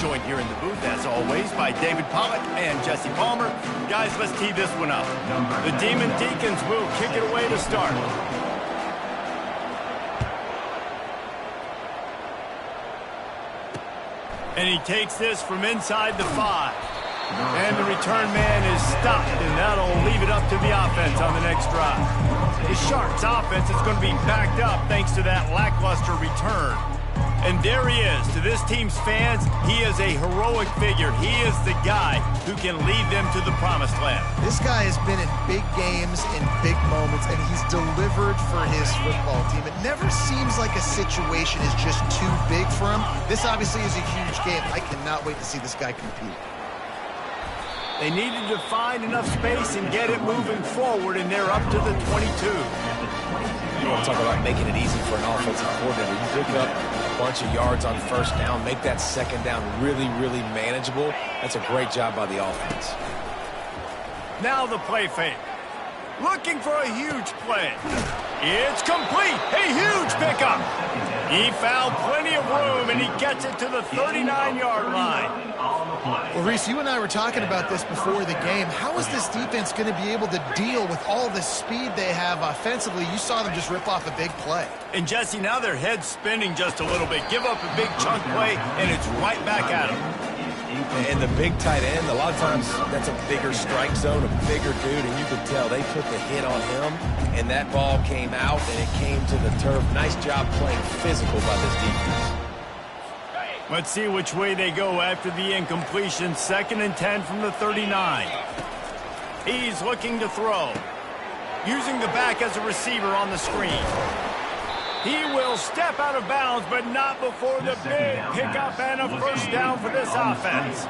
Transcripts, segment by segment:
Joined here in the booth, as always, by David Pollock and Jesse Palmer. Guys, let's tee this one up. The Demon Deacons will kick it away to start. And he takes this from inside the 5. And the return man is stopped, and that'll leave it up to the offense on the next drive. The Sharks' offense is going to be backed up thanks to that lackluster return. And there he is. To this team's fans, he is a heroic figure. He is the guy who can lead them to the promised land. This guy has been in big games, in big moments, and he's delivered for his football team. It never seems like a situation is just too big for him. This obviously is a huge game. I cannot wait to see this guy compete. They needed to find enough space and get it moving forward, and they're up to the 22. You want to talk about making it easy for an offensive coordinator. You pick up a bunch of yards on first down, make that second down really, really manageable. That's a great job by the offense. Now the play fake. Looking for a huge play. It's complete. A huge pickup. He found plenty of room, and he gets it to the 39-yard line. Well, Reese, you and I were talking about this before the game. How is this defense going to be able to deal with all the speed they have offensively? You saw them just rip off a big play. And, Jesse, now their head's spinning just a little bit. Give up a big chunk play, and it's right back at them. And the big tight end, a lot of times that's a bigger strike zone, a bigger dude, and you could tell they put the hit on him, and that ball came out, and it came to the turf. Nice job playing physical by this defense. Let's see which way they go after the incompletion. 2nd and 10 from the 39. He's looking to throw. Using the back as a receiver on the screen. He will step out of bounds, but not before the big pickup and a first down for this offense.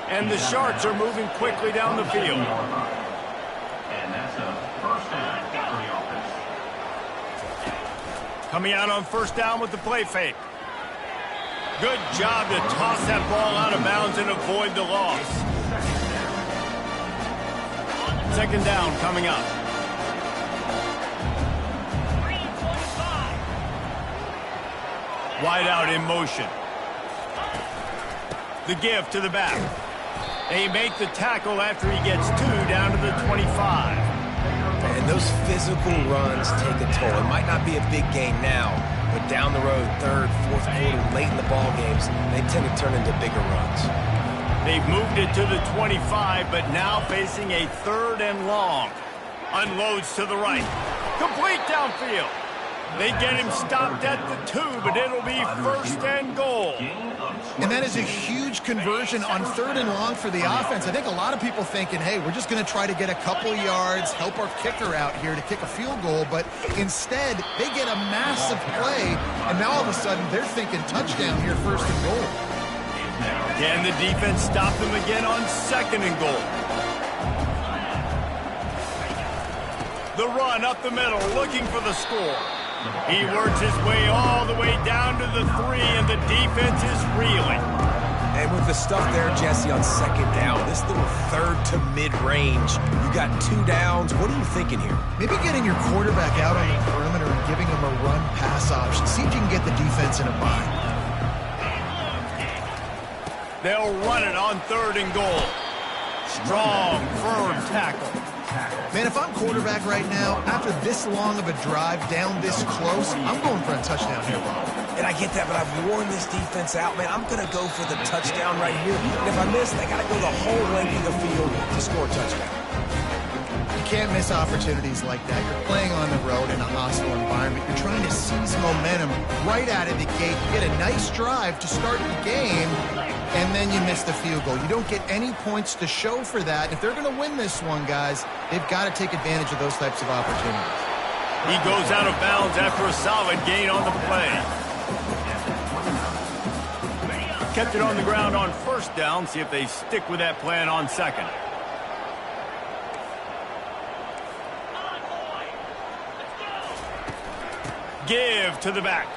And the Sharks are moving quickly down the field. And that's a first down for the offense. Coming out on first down with the play fake. Good job to toss that ball out of bounds and avoid the loss. 2nd down coming up. Wide out in motion. The give to the back. They make the tackle after he gets 2 down to the 25. And those physical runs take a toll. It might not be a big gain now, but down the road, 3rd, 4th quarter, late in the ball games, they tend to turn into bigger runs. They've moved it to the 25, but now facing a 3rd and long. Unloads to the right. Complete downfield. They get him stopped at the 2, but it'll be 1st and goal. And that is a huge conversion on 3rd and long for the offense. I think a lot of people thinking, hey, we're just going to try to get a couple yards, help our kicker out here to kick a field goal. But instead, they get a massive play, and now all of a sudden they're thinking touchdown here, 1st and goal. Can the defense stop them again on 2nd and goal? The run up the middle, looking for the score. He works his way all the way down to the 3, and the defense is reeling. And with the stuff there, Jesse, on 2nd down, this little 3rd to mid-range, you got 2 downs. What are you thinking here? Maybe getting your quarterback out on the perimeter and giving him a run-pass option. See if you can get the defense in a bind. They'll run it on 3rd and goal. Strong, firm tackle. Man, if I'm quarterback right now, after this long of a drive down this close, I'm going for a touchdown here, Bob. And I get that, but I've worn this defense out, man. I'm going to go for the touchdown right here. And if I miss, they got to go the whole length of the field to score a touchdown. You can't miss opportunities like that. You're playing on the road in a hostile environment. You're trying to seize momentum right out of the gate. You get a nice drive to start the game, and then you miss the field goal. You don't get any points to show for that. If they're going to win this one, guys, they've got to take advantage of those types of opportunities. He goes out of bounds after a solid gain on the play. Kept it on the ground on 1st down. See if they stick with that plan on 2nd. Give to the back.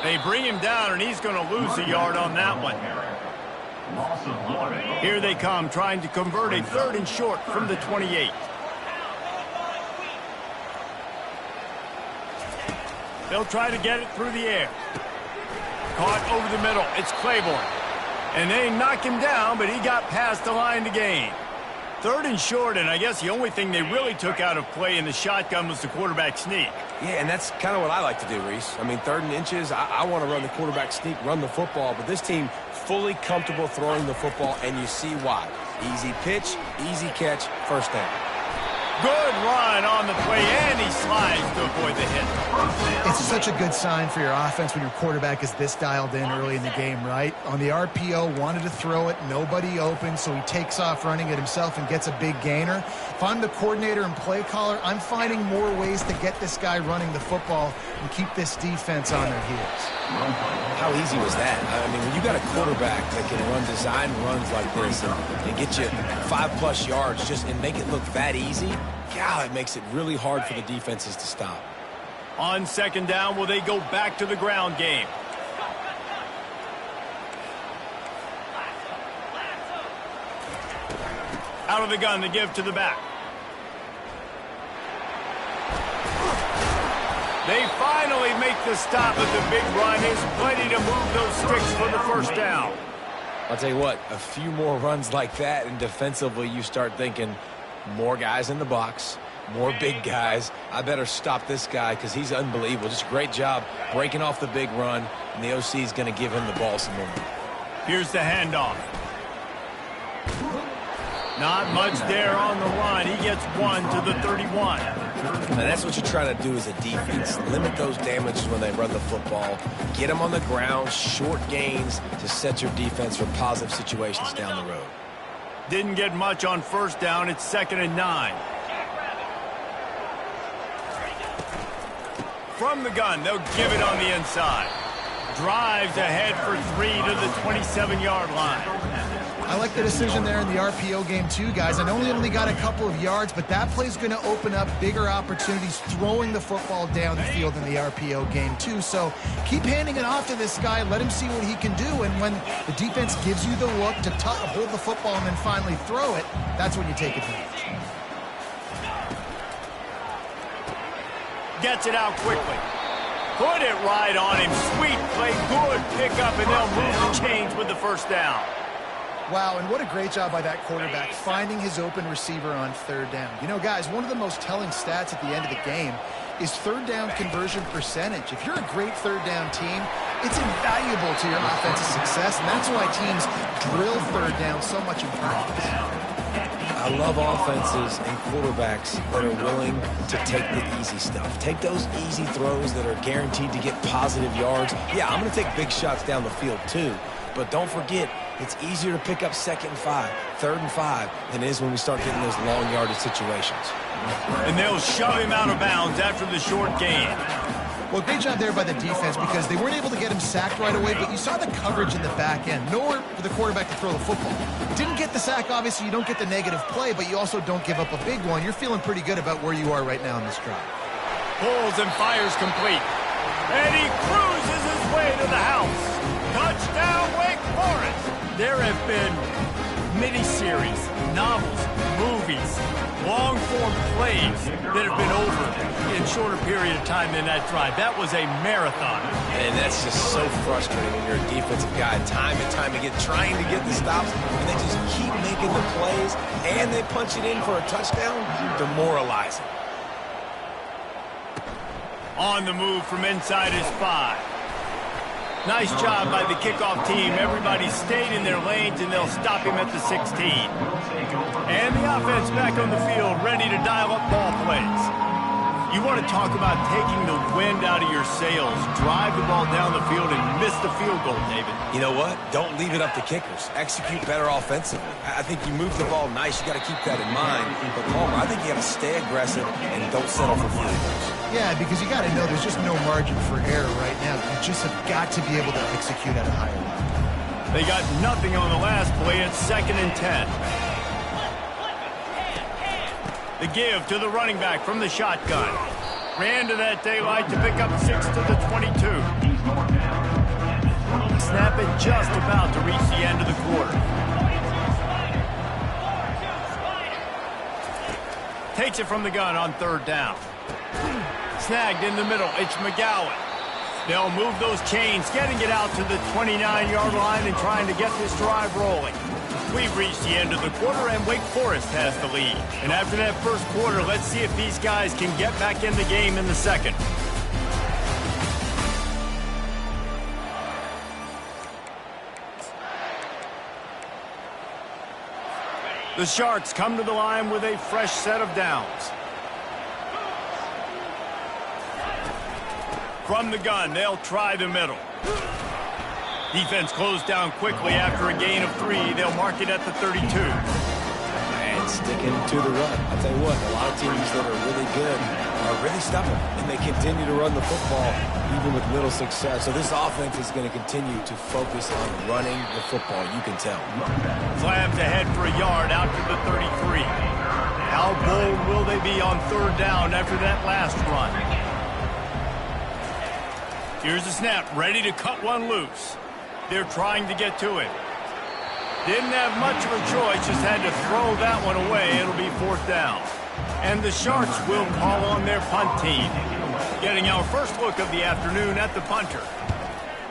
They bring him down, and he's going to lose a yard on that one. Here they come, trying to convert a 3rd and short from the 28. They'll try to get it through the air. Caught over the middle. It's Claiborne. And they knock him down, but he got past the line to gain. 3rd and short, and I guess the only thing they really took out of play in the shotgun was the quarterback sneak. Yeah, and that's kind of what I like to do, Reese. I mean, 3rd and inches, I want to run the quarterback sneak, run the football, but this team fully comfortable throwing the football, and you see why. Easy pitch, easy catch, first down. Good run on the play, and he slides to avoid the hit. It's such a good sign for your offense when your quarterback is this dialed in early in the game, right? On the RPO, wanted to throw it, nobody open, so he takes off running it himself and gets a big gainer. If I'm the coordinator and play caller, I'm finding more ways to get this guy running the football and keep this defense on their heels. How easy was that? I mean, when you got a quarterback that can run design runs like this and get you 5+ yards just and make it look that easy, God, it makes it really hard for the defenses to stop. On 2nd down, will they go back to the ground game? Out of the gun to give to the back. They finally make the stop, but the big run is plenty to move those sticks for the first down. I'll tell you what, a few more runs like that, and defensively you start thinking more guys in the box, more big guys. I better stop this guy because he's unbelievable. Just a great job breaking off the big run, and the OC is going to give him the ball some more. Here's the handoff. Not much there on the run. He gets 1 to the 31. And that's what you're trying to do as a defense. Limit those damages when they run the football. Get them on the ground, short gains to set your defense for positive situations down the road. Didn't get much on 1st down. It's 2nd and 9. From the gun, they'll give it on the inside. Drives ahead for 3 to the 27-yard line. I like the decision there in the RPO game too, guys. I know he only got a couple of yards, but that play's going to open up bigger opportunities throwing the football down the field in the RPO game too. So keep handing it off to this guy. Let him see what he can do. And when the defense gives you the look to hold the football and then finally throw it, that's when you take advantage. Gets it out quickly. Put it right on him. Sweet play. Good pickup, and they'll move the chains with the first down. Wow, and what a great job by that quarterback, finding his open receiver on 3rd down. You know, guys, one of the most telling stats at the end of the game is 3rd down conversion percentage. If you're a great 3rd down team, it's invaluable to your offensive success, and that's why teams drill 3rd down so much in practice. I love offenses and quarterbacks that are willing to take the easy stuff. Take those easy throws that are guaranteed to get positive yards. Yeah, I'm going to take big shots down the field too, but don't forget, it's easier to pick up 2nd and 5, 3rd and 5 than it is when we start getting those long yardage situations. And they'll shove him out of bounds after the short gain. Well, great job there by the defense because they weren't able to get him sacked right away, but you saw the coverage in the back end. Nowhere for the quarterback to throw the football. Didn't get the sack, obviously. You don't get the negative play, but you also don't give up a big one. You're feeling pretty good about where you are right now in this drive. Pulls and fires complete. And he cruises his way to the house. Touchdown, Wake Forest. There have been miniseries, novels, movies, long-form plays that have been over in shorter period of time than that drive. That was a marathon. And that's just so frustrating when you're a defensive guy, time and time again, trying to get the stops, and they just keep making the plays, and they punch it in for a touchdown. Demoralizing. On the move from inside his 5. Nice job by the kickoff team. Everybody stayed in their lanes, and they'll stop him at the 16. And the offense back on the field, ready to dial up ball plays. You want to talk about taking the wind out of your sails. Drive the ball down the field and miss the field goal, David. You know what? Don't leave it up to kickers. Execute better offensively. I think you move the ball nice. You got to keep that in mind. But, Palmer, I think you got to stay aggressive and don't settle for field goals. Yeah, because you got to know there's just no margin for error right now. You just have got to be able to execute at a higher level. They got nothing on the last play. It's 2nd and 10. The give to the running back from the shotgun. Ran to that daylight to pick up 6 to the 22. Snap it just about to reach the end of the quarter. Takes it from the gun on 3rd down. Snagged in the middle. It's McGowan. They'll move those chains, getting it out to the 29-yard line and trying to get this drive rolling. We've reached the end of the quarter, and Wake Forest has the lead. And after that first quarter, let's see if these guys can get back in the game in the second. The Sharks come to the line with a fresh set of downs. From the gun, they'll try the middle. Defense closed down quickly after a gain of 3. They'll mark it at the 32. And sticking to the run. I'll tell you what, a lot of teams that are really good are really stubborn, and they continue to run the football even with little success. So this offense is going to continue to focus on running the football, you can tell. Slams ahead for a yard out to the 33. How bold will they be on third down after that last run? Here's the snap, ready to cut one loose. They're trying to get to it. Didn't have much of a choice, just had to throw that one away. It'll be fourth down. And the Sharks will call on their punt team. Getting our first look of the afternoon at the punter.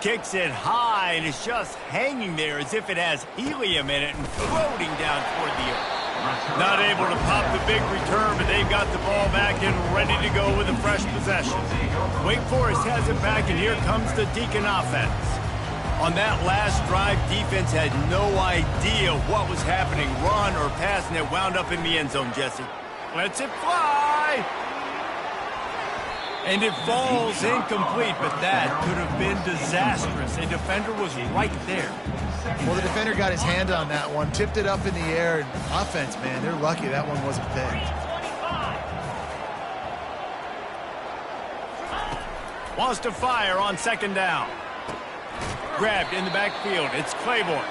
Kicks it high, and it's just hanging there as if it has helium in it and floating down toward the earth. Not able to pop the big return, but they've got the ball back and ready to go with a fresh possession. Wake Forest has it back, and here comes the Deacon offense. On that last drive, defense had no idea what was happening, run or pass, and it wound up in the end zone, Jesse. Lets it fly! And it falls incomplete, but that could have been disastrous. A defender was right there. Well, the defender got his hand on that one, tipped it up in the air, and offense, man, they're lucky that one wasn't picked. Wants to fire on second down. Grabbed in the backfield. It's Claiborne.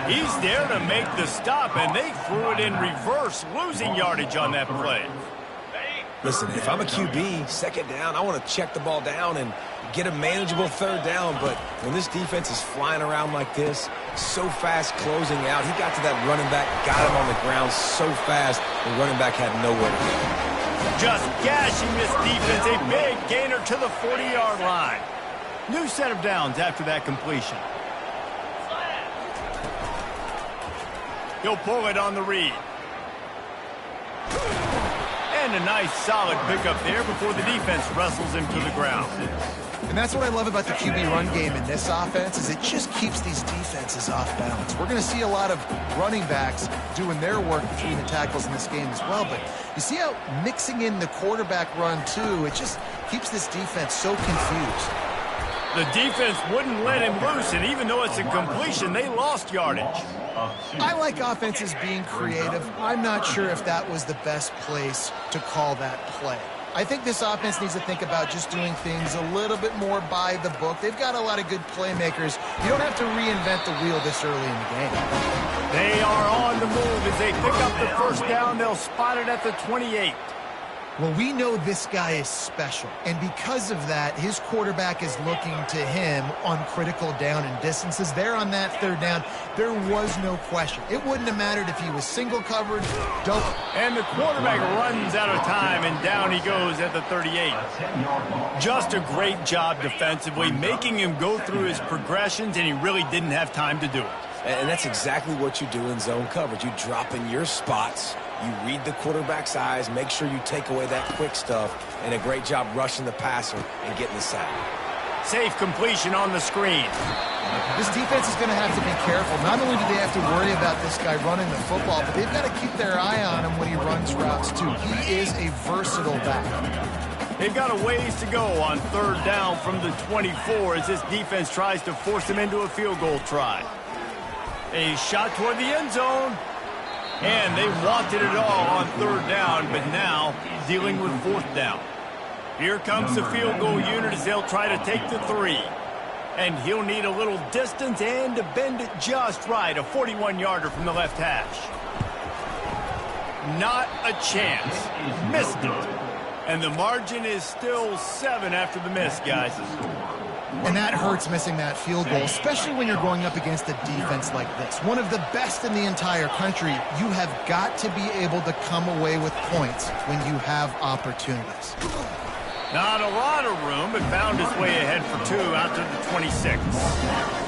He's there to make the stop, and they threw it in reverse, losing yardage on that play. Listen, if I'm a QB, second down, I want to check the ball down and get a manageable third down. But when this defense is flying around like this, so fast closing out, he got to that running back, got him on the ground so fast, the running back had nowhere to go. Just gashing this defense, a big gainer to the 40-yard line. New set of downs after that completion. He'll pull it on the read. And a nice solid pickup there before the defense wrestles him to the ground. And that's what I love about the QB run game in this offense is it just keeps these defenses off balance. We're going to see a lot of running backs doing their work between the tackles in this game as well. But you see how mixing in the quarterback run too, it just keeps this defense so confused. The defense wouldn't let him loose, and even though it's a completion, they lost yardage. I like offenses being creative. I'm not sure if that was the best place to call that play. I think this offense needs to think about just doing things a little bit more by the book. They've got a lot of good playmakers. You don't have to reinvent the wheel this early in the game. They are on the move as they pick up the first down. They'll spot it at the 28. Well, we know this guy is special, and because of that, his quarterback is looking to him on critical down and distances. There on that third down, there was no question. It wouldn't have mattered if he was single coverage, double. And the quarterback runs out of time, and down he goes at the 38. Just a great job defensively, making him go through his progressions, and he really didn't have time to do it. And that's exactly what you do in zone coverage. You drop in your spots. You read the quarterback's eyes, make sure you take away that quick stuff, and a great job rushing the passer and getting the sack. Safe completion on the screen. This defense is going to have to be careful. Not only do they have to worry about this guy running the football, but they've got to keep their eye on him when he runs routes too. He is a versatile back. They've got a ways to go on third down from the 24 as this defense tries to force him into a field goal try. A shot toward the end zone. And they wanted it all on third down, but now dealing with fourth down. Here comes the field goal unit as they'll try to take the 3. And he'll need a little distance and to bend it just right. A 41-yarder from the left hash. Not a chance. Missed it. And the margin is still 7 after the miss, guys. And that hurts missing that field goal, especially when you're going up against a defense like this. One of the best in the entire country. You have got to be able to come away with points when you have opportunities. Not a lot of room, but found his way ahead for 2 out to the 26.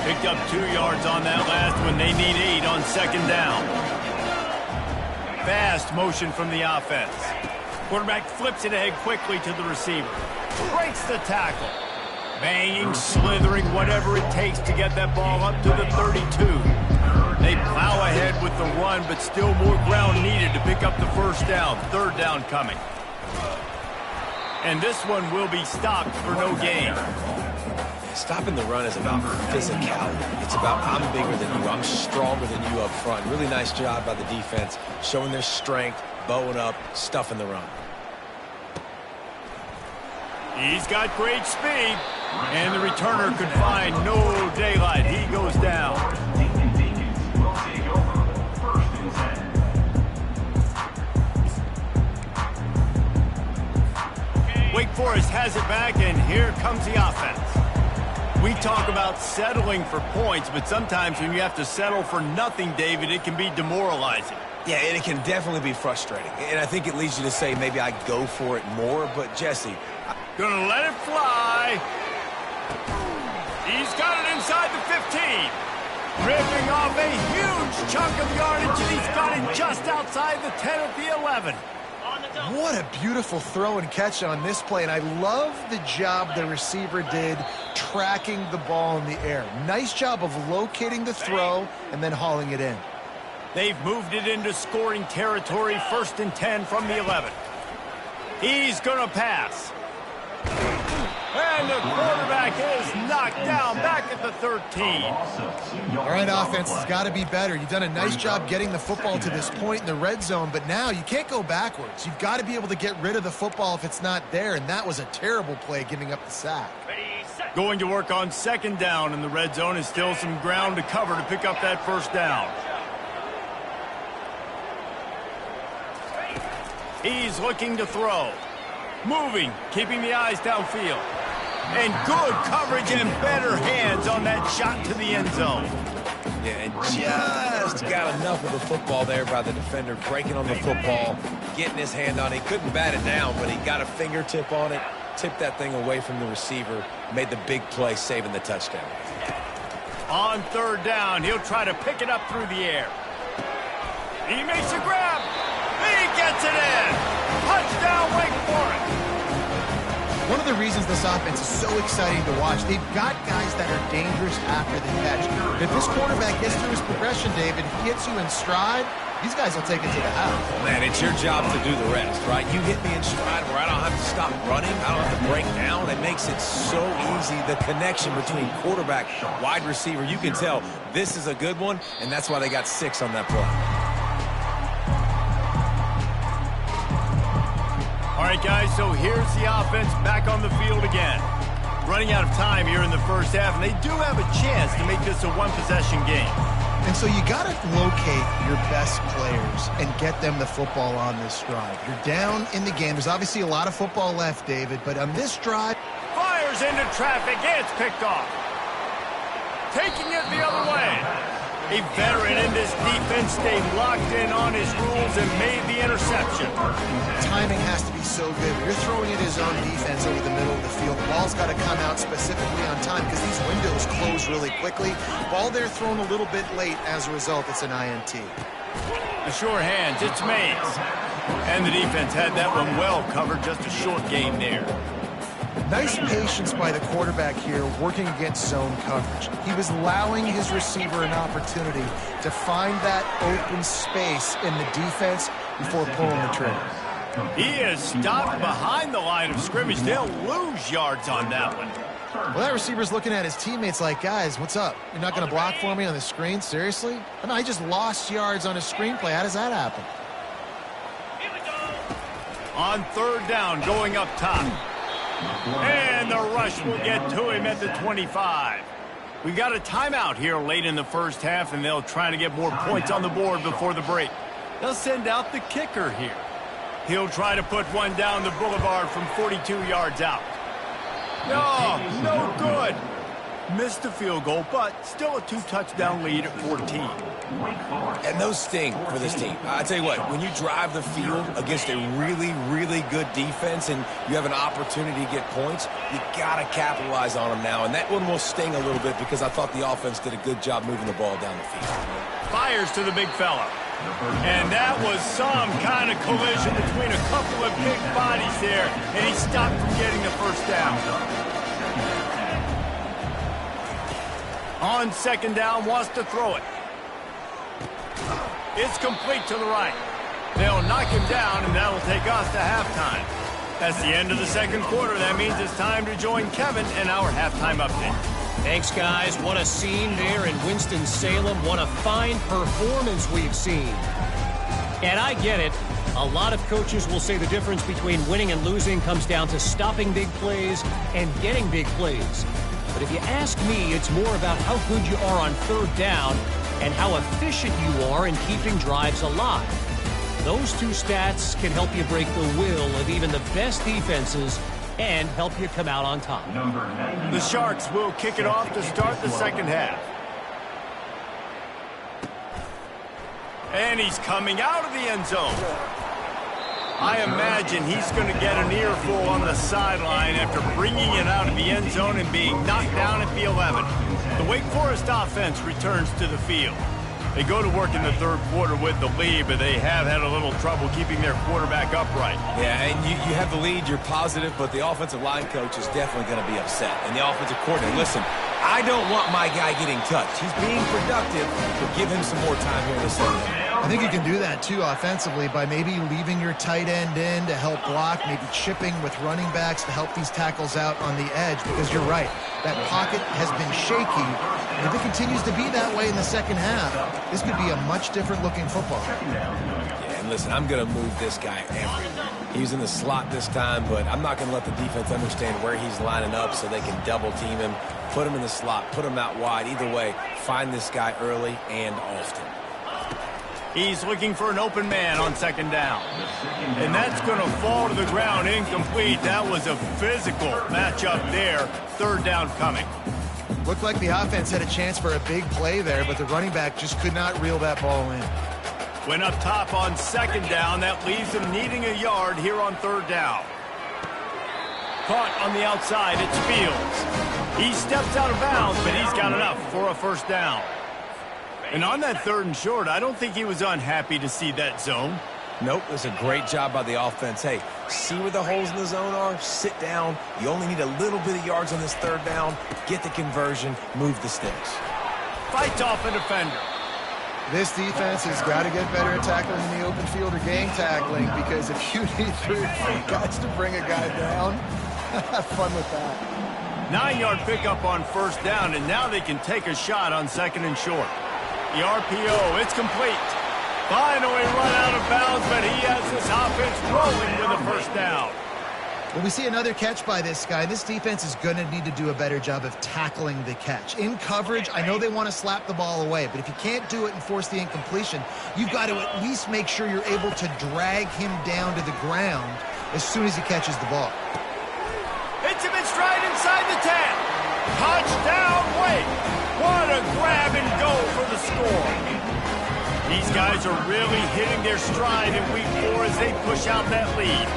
Picked up 2 yards on that last one. They need 8 on second down. Fast motion from the offense. Quarterback flips it ahead quickly to the receiver. Breaks the tackle. Banging, slithering, whatever it takes to get that ball up to the 32. They plow ahead with the run, but still more ground needed to pick up the first down. Third down coming. And this one will be stopped for no gain. Stopping the run is about physicality. It's about I'm bigger than you, I'm stronger than you up front. Really nice job by the defense, showing their strength, bowing up, stuffing the run. He's got great speed, and the returner could find no daylight. He goes down. Wake Forest has it back, and here comes the offense. We talk about settling for points, but sometimes when you have to settle for nothing, David, it can be demoralizing. Yeah, and it can definitely be frustrating. And I think it leads you to say maybe I go for it more, but Jesse... Gonna let it fly. He's got it inside the 15. Ripping off a huge chunk of yardage, and he's got it just outside the 10 at the 11. What a beautiful throw and catch on this play, and I love the job the receiver did tracking the ball in the air. Nice job of locating the throw and then hauling it in. They've moved it into scoring territory, 1st and 10 from the 11. He's gonna pass. And the quarterback is knocked down back at the 13. All right, offense has got to be better. You've done a nice job getting the football to this point in the red zone, but now you can't go backwards. You've got to be able to get rid of the football if it's not there, and that was a terrible play giving up the sack. Going to work on second down in the red zone, and still some ground to cover to pick up that first down. He's looking to throw. Moving, keeping the eyes downfield. And good coverage and better hands on that shot to the end zone. Yeah, and just got enough of the football there by the defender, breaking on the football, getting his hand on it. He couldn't bat it down, but he got a fingertip on it, tipped that thing away from the receiver, made the big play, saving the touchdown. On third down, he'll try to pick it up through the air. He makes a grab. He gets it in. Touchdown, Wake Forest. One of the reasons this offense is so exciting to watch, they've got guys that are dangerous after the catch. If this quarterback gets through his progression, David, he hits you in stride, these guys will take it to the house. Man, it's your job to do the rest, right? You hit me in stride where I don't have to stop running. I don't have to break down. It makes it so easy. The connection between quarterback, wide receiver, you can tell this is a good one, and that's why they got 6 on that play. All right, guys, so here's the offense back on the field again. Running out of time here in the first half, and they do have a chance to make this a one-possession game. And so you got to locate your best players and get them the football on this drive. You're down in the game. There's obviously a lot of football left, David, but on this drive... Fires into traffic, it's picked off. Taking it the other way. A veteran in this defense stayed locked in on his rules and made the interception. Timing has to be so good. You're throwing at his own defense over the middle of the field. The ball's got to come out specifically on time because these windows close really quickly. Ball there thrown a little bit late. As a result, it's an INT. The sure hands, it's Mays. And the defense had that one well covered, just a short gain there. Nice patience by the quarterback here working against zone coverage. He was allowing his receiver an opportunity to find that open space in the defense before pulling the trigger. He is stopped behind the line of scrimmage. They'll lose yards on that one. Well, that receiver's looking at his teammates like, guys, what's up? You're not going to block for me on the screen? Seriously? I mean, I just lost yards on a screenplay. How does that happen? On third down, going up top. And the rush will get to him at the 25. We got a timeout here late in the first half, and they'll try to get more points on the board before the break. They'll send out the kicker here. He'll try to put one down the boulevard from 42 yards out. No good. Missed the field goal, but still a 2-touchdown lead at 14. And those sting for this team. I tell you what, when you drive the field against a really, really good defense and you have an opportunity to get points, you got to capitalize on them now. And that one will sting a little bit because I thought the offense did a good job moving the ball down the field. Fires to the big fella. And that was some kind of collision between a couple of big bodies there, and he stopped from getting the first down. On second down, wants to throw it. It's complete to the right. They'll knock him down, and that'll take us to halftime. That's the end of the second quarter. That means it's time to join Kevin in our halftime update. Thanks, guys. What a scene there in Winston-Salem. What a fine performance we've seen. And I get it. A lot of coaches will say the difference between winning and losing comes down to stopping big plays and getting big plays. But if you ask me, it's more about how good you are on third down and how efficient you are in keeping drives alive. Those two stats can help you break the will of even the best defenses and help you come out on top. The Sharks will kick it off to start the second half. And he's coming out of the end zone. I imagine he's going to get an earful on the sideline after bringing it out of the end zone and being knocked down at the 11. The Wake Forest offense returns to the field. They go to work in the third quarter with the lead, but they have had a little trouble keeping their quarterback upright. Yeah, and you have the lead, you're positive, but the offensive line coach is definitely going to be upset. And the offensive coordinator, listen, I don't want my guy getting touched. He's being productive, but give him some more time here in the second half. I think you can do that, too, offensively, by maybe leaving your tight end in to help block, maybe chipping with running backs to help these tackles out on the edge, because you're right. That pocket has been shaky, and if it continues to be that way in the second half, this could be a much different-looking football. Yeah, and listen, I'm going to move this guy everywhere. He's in the slot this time, but I'm not going to let the defense understand where he's lining up so they can double-team him, put him in the slot, put him out wide. Either way, find this guy early and often. He's looking for an open man on second down. And that's going to fall to the ground incomplete. That was a physical matchup there. Third down coming. Looked like the offense had a chance for a big play there, but the running back just could not reel that ball in. Went up top on second down. That leaves him needing a yard here on third down. Caught on the outside. It's Fields. He steps out of bounds, but he's got enough for a first down. And on that third and short, I don't think he was unhappy to see that zone. Nope, it was a great job by the offense. Hey, see where the holes in the zone are? Sit down. You only need a little bit of yards on this third down. Get the conversion. Move the sticks. Fights off a defender. This defense has got to get better at tackling in the open field or gang tackling, because if you need 3 or 4 guys to bring a guy down, have fun with that. 9-yard pickup on first down, and now they can take a shot on second and short. The RPO, it's complete. Finally run out of bounds, but he has this offense rolling with a first down. Well, we see another catch by this guy. This defense is going to need to do a better job of tackling the catch. In coverage, I know they want to slap the ball away, but if you can't do it and force the incompletion, you've got to at least make sure you're able to drag him down to the ground as soon as he catches the ball. Hits him in stride inside the 10. Touchdown, Wake. What a grab and go for the score. These guys are really hitting their stride in week 4 as they push out that lead.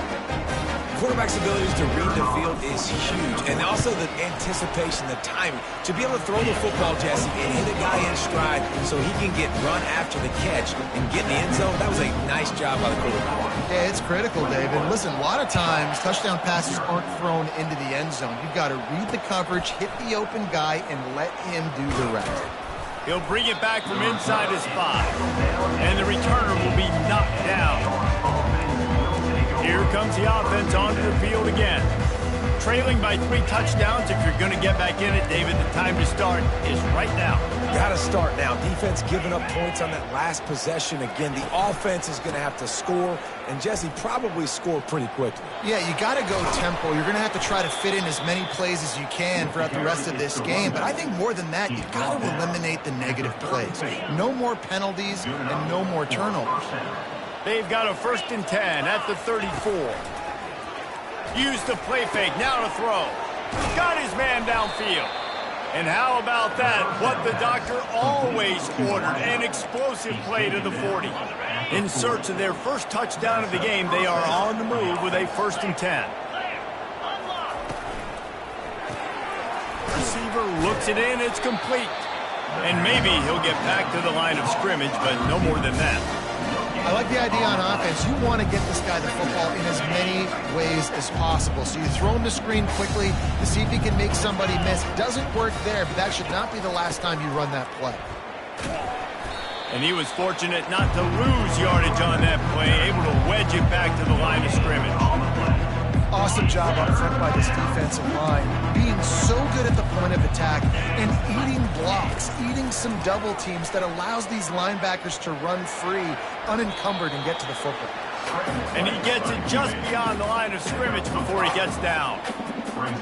Quarterback's abilities to read the field is huge, and also the anticipation, the timing. To be able to throw the football, Jesse, and hit a guy in stride so he can get run after the catch and get in the end zone, that was a nice job by the quarterback. Yeah, it's critical, David. Listen, a lot of times touchdown passes aren't thrown into the end zone. You've got to read the coverage, hit the open guy, and let him do the rest. He'll bring it back from inside his 5, and the returner will be knocked down. Here comes the offense onto the field again. Trailing by 3 touchdowns. If you're going to get back in it, David, the time to start is right now. Got to start now. Defense giving up points on that last possession. Again, the offense is going to have to score, and Jesse probably score pretty quickly. Yeah, you got to go tempo. You're going to have to try to fit in as many plays as you can throughout the rest of this game. But I think more than that, you've got to eliminate the negative plays. No more penalties and no more turnovers. They've got a 1st and 10 at the 34. Use the play fake, now to throw. Got his man downfield. And how about that? What the doctor always ordered, an explosive play to the 40. In search of their first touchdown of the game, they are on the move with a 1st and 10. Receiver looks it in, it's complete. And maybe he'll get back to the line of scrimmage, but no more than that. I like the idea on offense. You want to get this guy the football in as many ways as possible. So you throw him the screen quickly to see if he can make somebody miss. It doesn't work there, but that should not be the last time you run that play. And he was fortunate not to lose yardage on that play, able to wedge it back to the line of scrimmage. Awesome job up front by this defensive line, being so good at the point of attack and eating blocks, eating some double teams that allows these linebackers to run free, unencumbered, and get to the football. And he gets it just beyond the line of scrimmage before he gets down.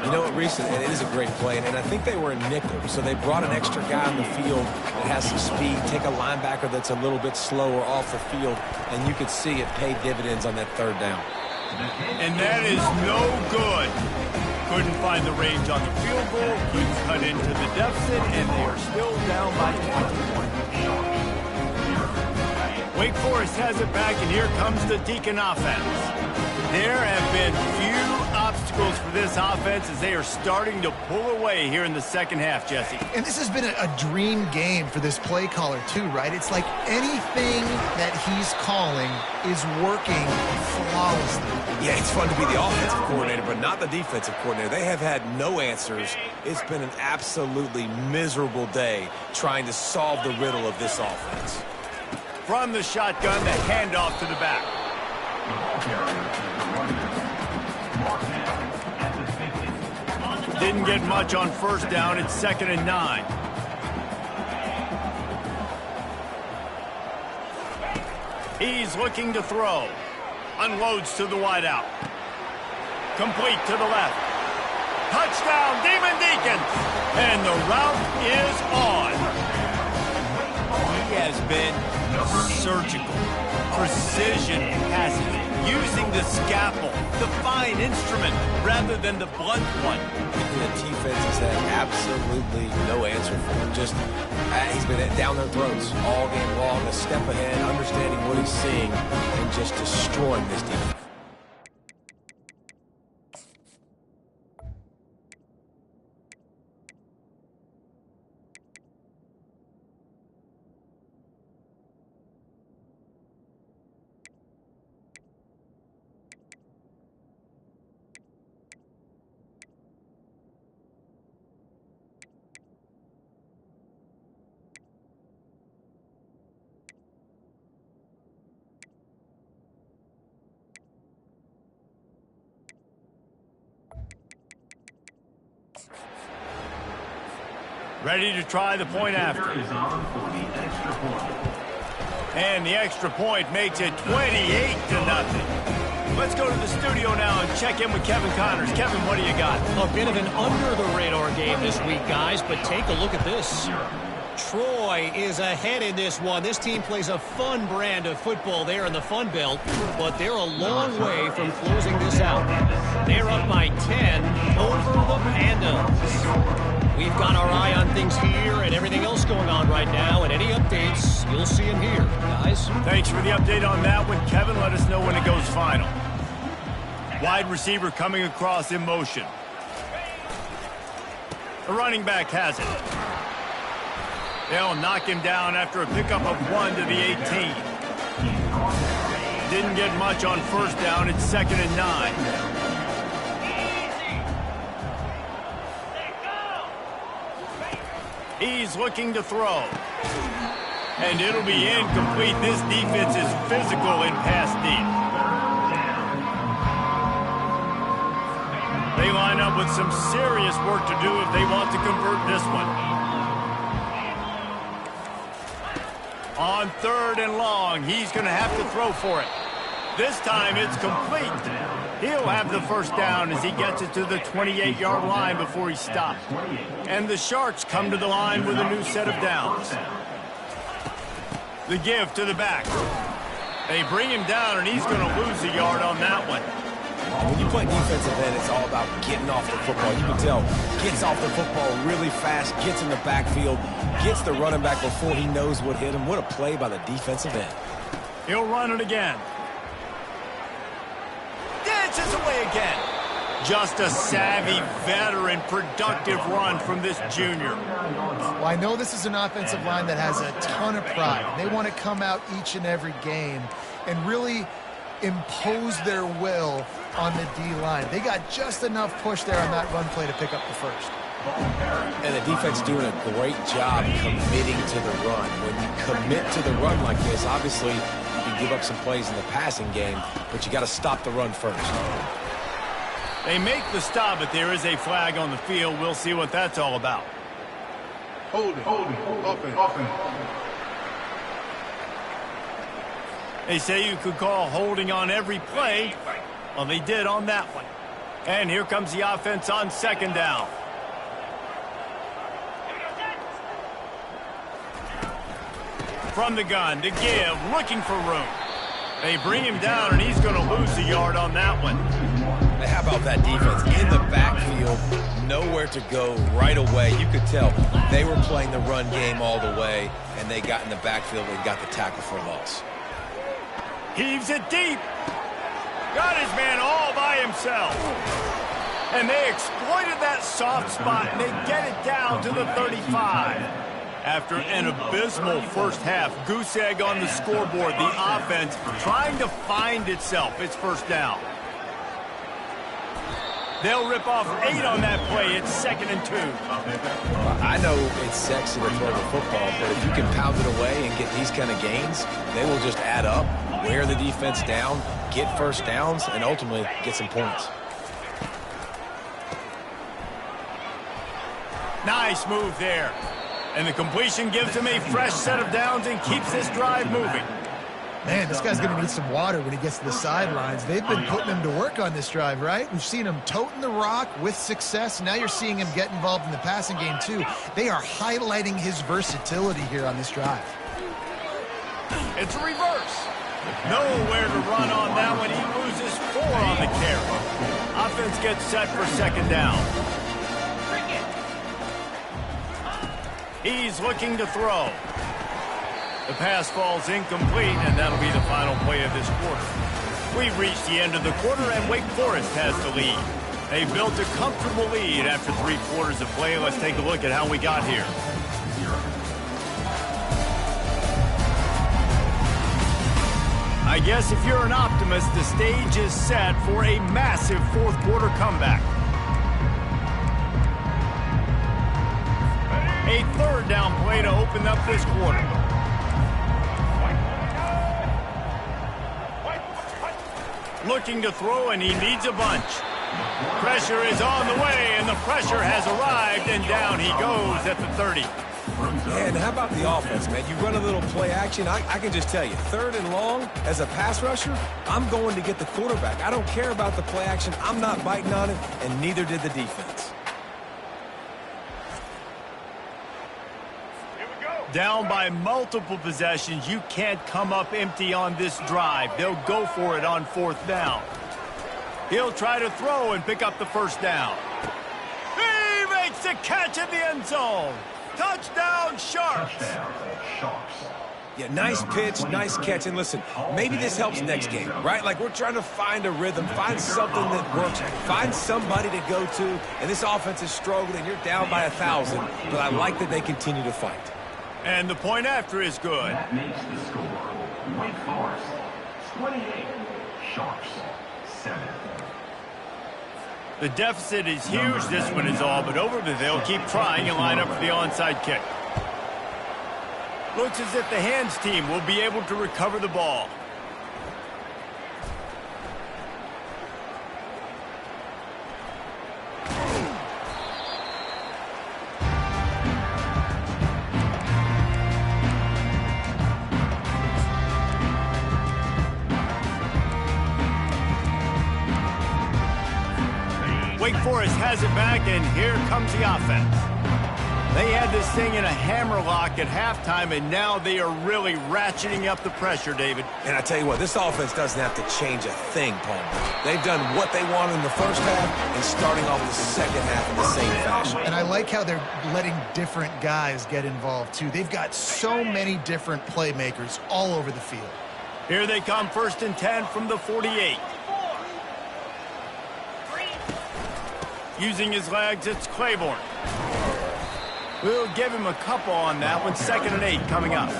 You know what, Reese, and it is a great play, and I think they were in nickel, so they brought an extra guy on the field that has some speed, take a linebacker that's a little bit slower off the field, and you could see it paid dividends on that 3rd down. And that is no good. Couldn't find the range on the field goal, couldn't cut into the deficit, and they are still down by 21. Wake Forest has it back, and here comes the Deacon offense. There have been few obstacles for this offense as they are starting to pull away here in the 2nd half, Jesse. And this has been a dream game for this play caller too, right? It's like anything that he's calling is working flawlessly. Yeah, it's fun to be the offensive coordinator, but not the defensive coordinator. They have had no answers. It's been an absolutely miserable day trying to solve the riddle of this offense. From the shotgun, the handoff to the back. Didn't get much on 1st down. It's 2nd and 9. He's looking to throw. Unloads to the wideout. Complete to the left. Touchdown, Demon Deacons! And the route is on. He has been surgical, precision passing, using the scalpel, the fine instrument, rather than the blunt one. The defense has had absolutely no answer for him. Just, he's been down their throats all game long, a step ahead, understanding what he's seeing, and just destroying this defense. Ready to try the point after. And the extra point makes it 28-0. Let's go to the studio now and check in with Kevin Connors. Kevin, what do you got? A bit of an under-the-radar game this week, guys, but take a look at this. Troy is ahead in this one. This team plays a fun brand of football there in the Fun Belt, but they're a long way from closing this out. They're up by 10 over the Pandas. We've got our eye on things here and everything else going on right now, and any updates, you'll see them here, guys. Thanks for the update on that one, Kevin. Let us know when it goes final. Wide receiver coming across in motion. The running back has it. They'll knock him down after a pickup of 1 to the 18. Didn't get much on 1st down. It's 2nd and 9. He's looking to throw. And it'll be incomplete. This defense is physical in pass deep. They line up with some serious work to do if they want to convert this one. On 3rd and long, he's going to have to throw for it. This time it's complete. He'll have the 1st down as he gets it to the 28-yard line before he stopped. And the Sharks come to the line with a new set of downs. The give to the back. They bring him down, and he's going to lose a yard on that one. When you play defensive end, it's all about getting off the football. You can tell, gets off the football really fast, gets in the backfield, gets the running back before he knows what hit him. What a play by the defensive end. He'll run it again. Dances away again. Just a savvy, veteran, productive run from this junior. Well, I know this is an offensive line that has a ton of pride. They want to come out each and every game and really impose their will on the D-line. They got just enough push there on that run play to pick up the first. And the defense doing a great job committing to the run. When you commit to the run like this, obviously you can give up some plays in the passing game, but you got to stop the run first. They make the stop, but there is a flag on the field. We'll see what that's all about. Hold it, offense. They say you could call holding on every play. Well, they did on that one. And here comes the offense on second down. From the gun to give, looking for room. They bring him down, and he's going to lose a yard on that one. How about that defense in the backfield, nowhere to go right away. You could tell they were playing the run game all the way, and they got in the backfield and got the tackle for loss. Heaves it deep. Got his man all by himself. And they exploited that soft spot, and they get it down to the 35. After an abysmal first half, goose egg on the scoreboard, the offense trying to find itself. It's first down. They'll rip off 8 on that play. It's 2nd and 2. Well, I know it's sexy to throw the football, but if you can pound it away and get these kind of gains, they will just add up, wear the defense down, get first downs, and ultimately get some points. Nice move there. And the completion gives him a fresh set of downs and keeps this drive moving. Man, this guy's going to need some water when he gets to the sidelines. They've been putting him to work on this drive, right? We've seen him toting the rock with success. Now you're seeing him get involved in the passing game, too. They are highlighting his versatility here on this drive. It's a reverse. Nowhere to run on that one. He loses 4 on the carry. Offense gets set for second down. He's looking to throw. The pass falls incomplete, and that'll be the final play of this quarter. We've reached the end of the quarter, and Wake Forest has the lead. They built a comfortable lead after 3 quarters of play. Let's take a look at how we got here. I guess if you're an optimist, the stage is set for a massive fourth quarter comeback. A third down play to open up this quarter. Looking to throw, and he needs a bunch. Pressure is on the way, and the pressure has arrived, and down he goes at the 30. And how about the offense, man? You run a little play action. I can just tell you, 3rd and long, as a pass rusher, I'm going to get the quarterback. I don't care about the play action. I'm not biting on it, and neither did the defense. Down by multiple possessions, you can't come up empty on this drive. They'll go for it on 4th down. He'll try to throw and pick up the first down. He makes the catch in the end zone. Touchdown, Sharks. Yeah, nice pitch, nice catch. And listen, maybe this helps next game, right? Like we're trying to find a rhythm, find something that works, find somebody to go to. And this offense is struggling. You're down by 1,000, but I like that they continue to fight. And the point after is good. That makes the score. Wake Forest, 28. Sharks, 7. The deficit is huge. This one is all but over, but they'll keep trying and line up for the onside kick. Looks as if the hands team will be able to recover the ball. Wake Forest has it back, and here comes the offense. They had this thing in a hammerlock at halftime, and now they are really ratcheting up the pressure, David. And I tell you what, this offense doesn't have to change a thing, Paul. They've done what they wanted in the first half and starting off the second half in the same fashion. And I like how they're letting different guys get involved, too. They've got so many different playmakers all over the field. Here they come, 1st and 10 from the 48. Using his legs, it's Claiborne. We'll give him a couple on that one. 2nd and 8 coming up.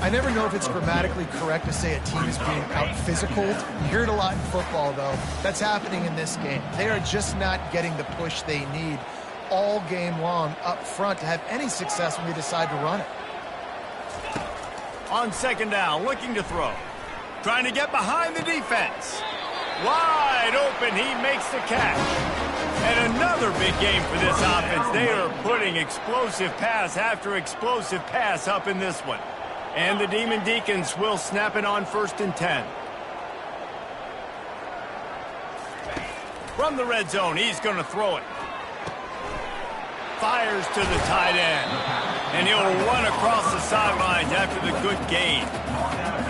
I never know if it's grammatically correct to say a team is being out-physicaled. You hear it a lot in football, though. That's happening in this game. They are just not getting the push they need all game long up front to have any success when they decide to run it. On 2nd down, looking to throw. Trying to get behind the defense. Wide open, he makes the catch. And another big game for this offense. They are putting explosive pass after explosive pass up in this one. And the Demon Deacons will snap it on 1st and 10. From the red zone, he's going to throw it. Fires to the tight end. And he'll run across the sidelines after the good gain.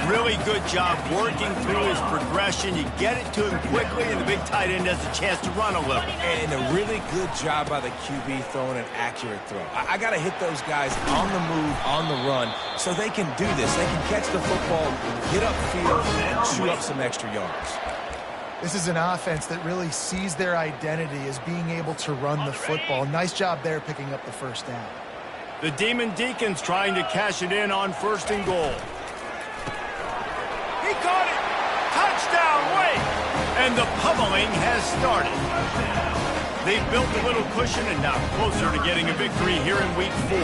Really good job working through his progression. You get it to him quickly, and the big tight end has a chance to run a little. And a really good job by the QB throwing an accurate throw. I got to hit those guys on the move, on the run, so they can do this. They can catch the football, get upfield, and chew up some extra yards. This is an offense that really sees their identity as being able to run the football. Nice job there picking up the 1st down. The Demon Deacons trying to cash it in on 1st and goal. He caught it! Touchdown, wait! And the pummeling has started. They've built a little cushion and now closer to getting a victory here in week 4.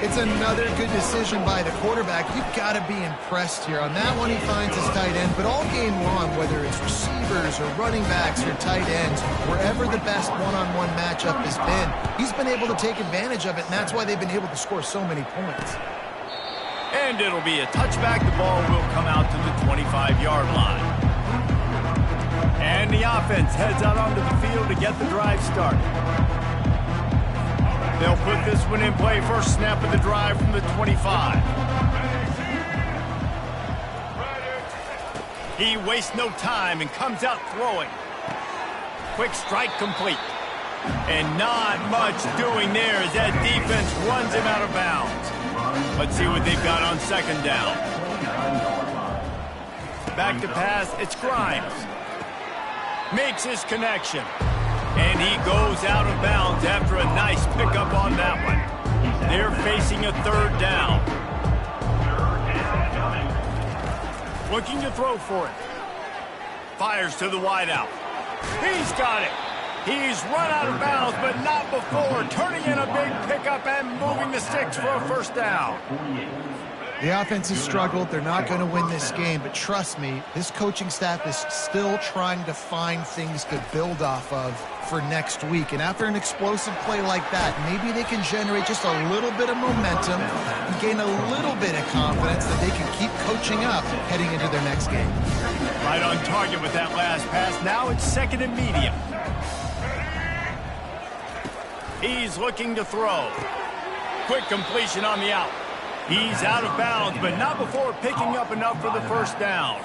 It's another good decision by the quarterback. You've got to be impressed here. On that one, he finds his tight end. But all game long, whether it's receivers or running backs or tight ends, wherever the best one-on-one matchup has been, he's been able to take advantage of it, and that's why they've been able to score so many points. And it'll be a touchback. The ball will come out to the 25-yard line. And the offense heads out onto the field to get the drive started. They'll put this one in play. First snap of the drive from the 25. He wastes no time and comes out throwing. Quick strike complete. And not much doing there as that defense runs him out of bounds. Let's see what they've got on 2nd down. Back to pass, it's Grimes. Makes his connection. And he goes out of bounds after a nice pickup on that one. They're facing a 3rd down. Looking to throw for it. Fires to the wideout. He's got it. He's run out of bounds, but not before. Turning in a big pickup and moving the sticks for a 1st down. The offense has struggled. They're not going to win this game, but trust me, this coaching staff is still trying to find things to build off of for next week. And after an explosive play like that, maybe they can generate just a little bit of momentum and gain a little bit of confidence that they can keep coaching up heading into their next game. Right on target with that last pass. Now it's 2nd and medium. He's looking to throw. Quick completion on the out. He's out of bounds, but not before picking up enough for the 1st down.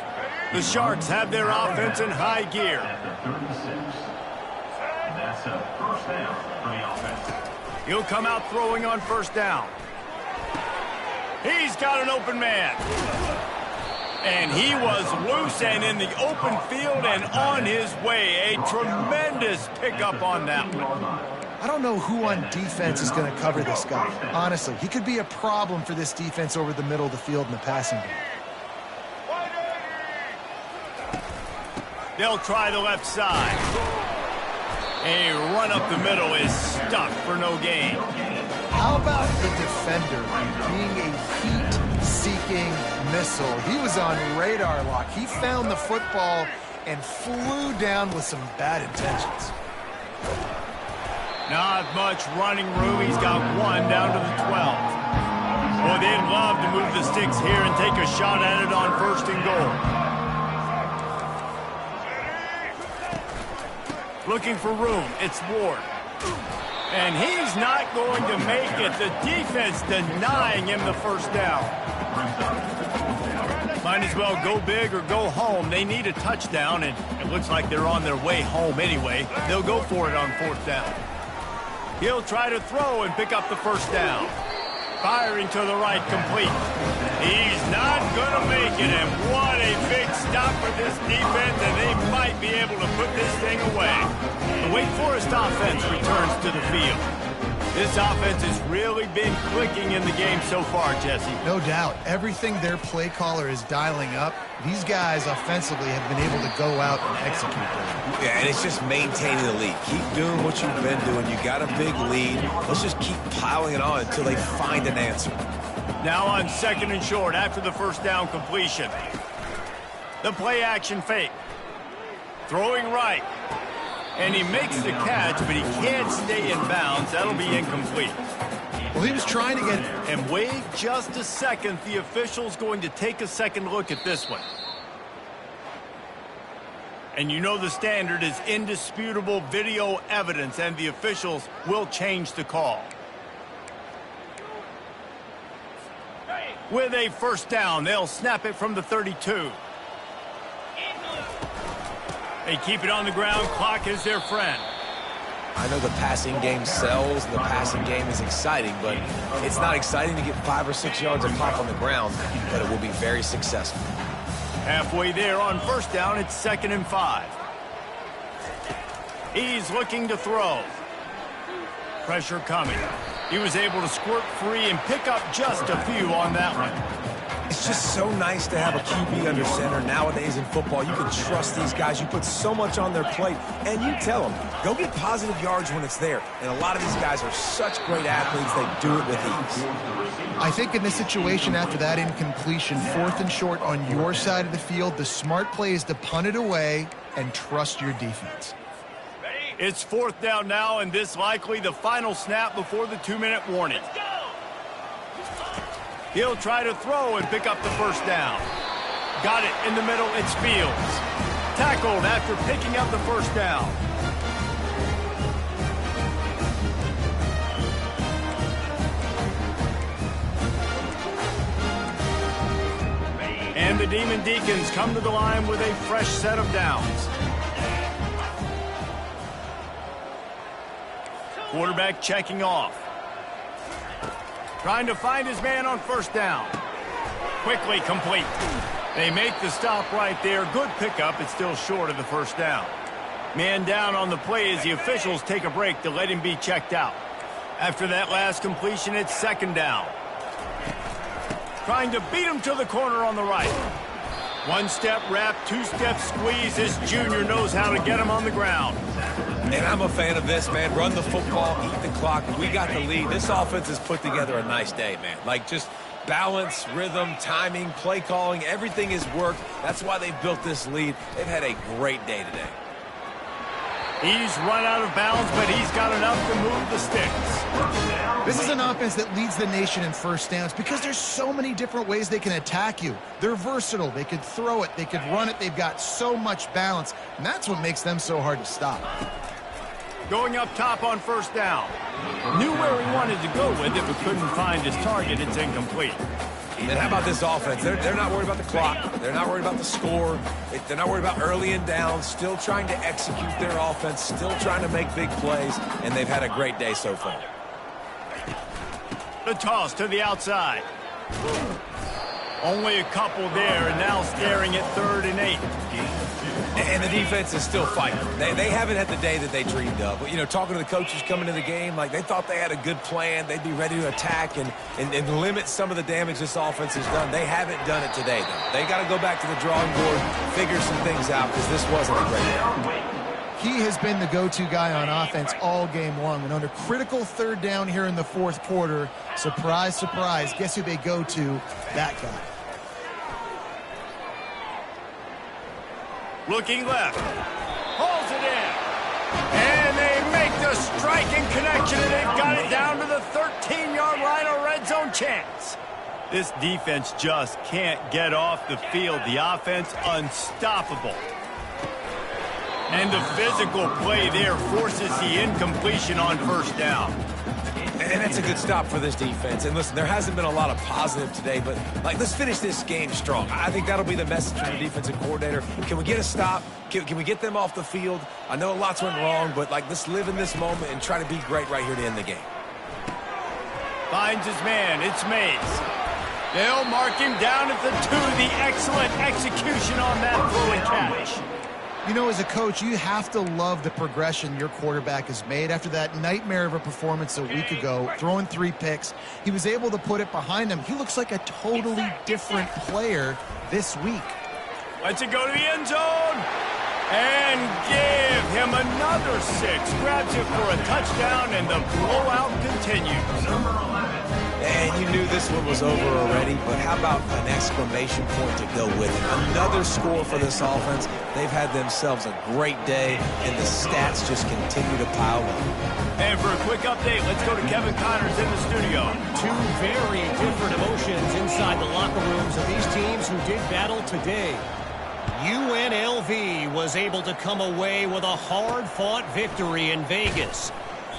The Sharks have their offense in high gear. That's a 1st down for the offense. He'll come out throwing on 1st down. He's got an open man. And he was loose and in the open field and on his way. A tremendous pickup on that one. I don't know who on defense is going to cover this guy. Honestly, he could be a problem for this defense over the middle of the field in the passing game. They'll try the left side. A run up the middle is stuck for no gain. How about the defender being a heat-seeking missile? He was on radar lock. He found the football and flew down with some bad intentions. Not much running room. He's got one down to the 12. Well, they'd love to move the sticks here and take a shot at it on 1st and goal. Looking for room. It's Ward. And he's not going to make it. The defense denying him the first down. Might as well go big or go home. They need a touchdown, and it looks like they're on their way home anyway. They'll go for it on fourth down. He'll try to throw and pick up the first down. Firing to the right, complete. He's not going to make it, and what a big stop for this defense, and they might be able to put this thing away. The Wake Forest offense returns to the field. This offense has really been clicking in the game so far, Jesse. No doubt. Everything their play caller is dialing up, these guys offensively have been able to go out and execute them. Yeah, and it's just maintaining the lead. Keep doing what you've been doing. You got a big lead. Let's just keep piling it on until they find an answer. Now on second and short after the first down completion. The play action fake. Throwing right. And he makes the catch, but he can't stay in bounds. That'll be incomplete. Well, he was trying to get... And wait just a second. The official's going to take a second look at this one. And you know the standard is indisputable video evidence, and the officials will change the call. With a first down, they'll snap it from the 32. They keep it on the ground. Clock is their friend. I know the passing game sells, the passing game is exciting, but it's not exciting to get 5 or 6 yards a pop on the ground, but it will be very successful. Halfway there on first down, it's 2nd and 5. He's looking to throw. Pressure coming. He was able to squirt free and pick up just a few on that one. It's just so nice to have a QB under center nowadays in football. You can trust these guys. You put so much on their plate, and you tell them, go get positive yards when it's there. And a lot of these guys are such great athletes, they do it with ease. I think in this situation, after that incompletion, 4th and short on your side of the field, the smart play is to punt it away and trust your defense. It's 4th down now, and this likely the final snap before the 2-minute warning. He'll try to throw and pick up the first down. Got it in the middle, it's Fields. Tackled after picking up the first down. And the Demon Deacons come to the line with a fresh set of downs. Quarterback checking off. Trying to find his man on first down. Quickly complete. They make the stop right there. Good pickup. It's still short of the first down. Man down on the play as the officials take a break to let him be checked out. After that last completion, it's 2nd down. Trying to beat him to the corner on the right. 1-step wrap, 2-step squeeze. This junior knows how to get him on the ground. And I'm a fan of this, man. Run the football, eat the clock. We got the lead. This offense has put together a nice day, man. Like, just balance, rhythm, timing, play calling, everything has worked. That's why they've built this lead. They've had a great day today. He's run out of bounds, but he's got enough to move the sticks. This is an offense that leads the nation in first downs because there's so many different ways they can attack you. They're versatile. They could throw it. They could run it. They've got so much balance, and that's what makes them so hard to stop. Going up top on first down. Knew where he wanted to go with it, but couldn't find his target. It's incomplete. And how about this offense? They're not worried about the clock. They're not worried about the score. They're not worried about early and down. Still trying to execute their offense. Still trying to make big plays. And they've had a great day so far. The toss to the outside. Only a couple there, and now staring at 3rd and 8. And the defense is still fighting. They haven't had the day that they dreamed of. But, you know, talking to the coaches coming to the game, like they thought they had a good plan. They'd be ready to attack and limit some of the damage this offense has done. They haven't done it today, though. They got to go back to the drawing board, figure some things out, because this wasn't a great day. He has been the go-to guy on offense all game long. And under critical 3rd down here in the 4th quarter, surprise, surprise, guess who they go to? That guy. Looking left. Pulls it in. And they make the striking connection, and they've got it down to the 13-yard line, a red zone chance. This defense just can't get off the field. The offense unstoppable. And the physical play there forces the incompletion on first down. And that's a good stop for this defense. And listen, there hasn't been a lot of positive today, but let's finish this game strong. I think that'll be the message from the defensive coordinator. Can we get a stop? Can we get them off the field? I know lots went wrong, but let's live in this moment and try to be great right here to end the game. Finds his man. It's Mays. They'll mark him down at the 2. The excellent execution on that throw and catch. You know, as a coach, you have to love the progression your quarterback has made. After that nightmare of a performance a week ago, throwing 3 picks, he was able to put it behind him. He looks like a totally different player this week. Lets it go to the end zone. And give him another 6. Grabs it for a touchdown, and the blowout continues. Number 11. And you knew this one was over already, but how about an exclamation point to go with it? Another score for this offense. They've had themselves a great day, and the stats just continue to pile up. And for a quick update, let's go to Kevin Connors in the studio. 2 very different emotions inside the locker rooms of these teams who did battle today. UNLV was able to come away with a hard-fought victory in Vegas.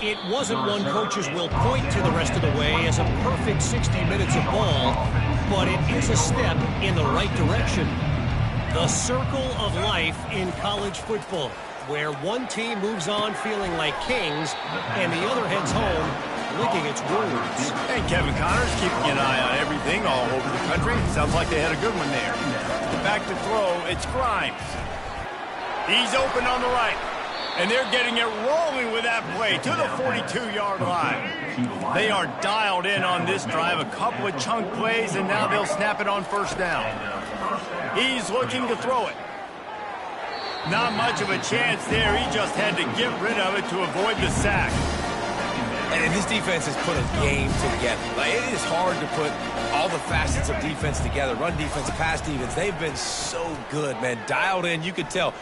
It wasn't one coaches will point to the rest of the way as a perfect 60 minutes of ball, but it is a step in the right direction. The circle of life in college football, where one team moves on feeling like kings and the other heads home licking its wounds. And Kevin Connors keeping an eye on everything all over the country. Sounds like they had a good one there. Back to throw, it's Grimes. He's open on the right. And they're getting it rolling with that play to the 42-yard line. They are dialed in on this drive. A couple of chunk plays, and now they'll snap it on first down. He's looking to throw it. Not much of a chance there. He just had to get rid of it to avoid the sack. And this defense has put a game together. It is hard to put all the facets of defense together. Run defense, pass defense. They've been so good, man. Dialed in, you could tell.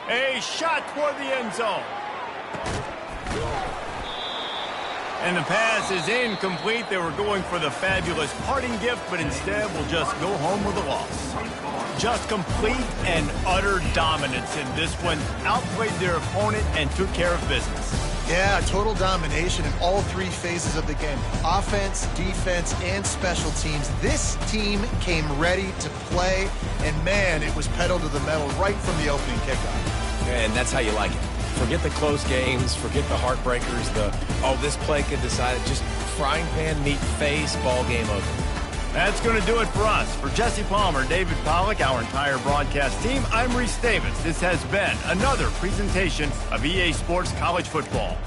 A shot toward the end zone. And the pass is incomplete. They were going for the fabulous parting gift, but instead will just go home with a loss. Just complete and utter dominance in this one. Outplayed their opponent and took care of business. Yeah, total domination in all 3 phases of the game. Offense, defense, and special teams. This team came ready to play, and man, it was pedal to the metal right from the opening kickoff. And that's how you like it. Forget the close games, forget the heartbreakers, this play could decide it. Just frying pan meet face, ball game over. That's going to do it for us. For Jesse Palmer, David Pollack, our entire broadcast team, I'm Reese Davis. This has been another presentation of EA Sports College Football.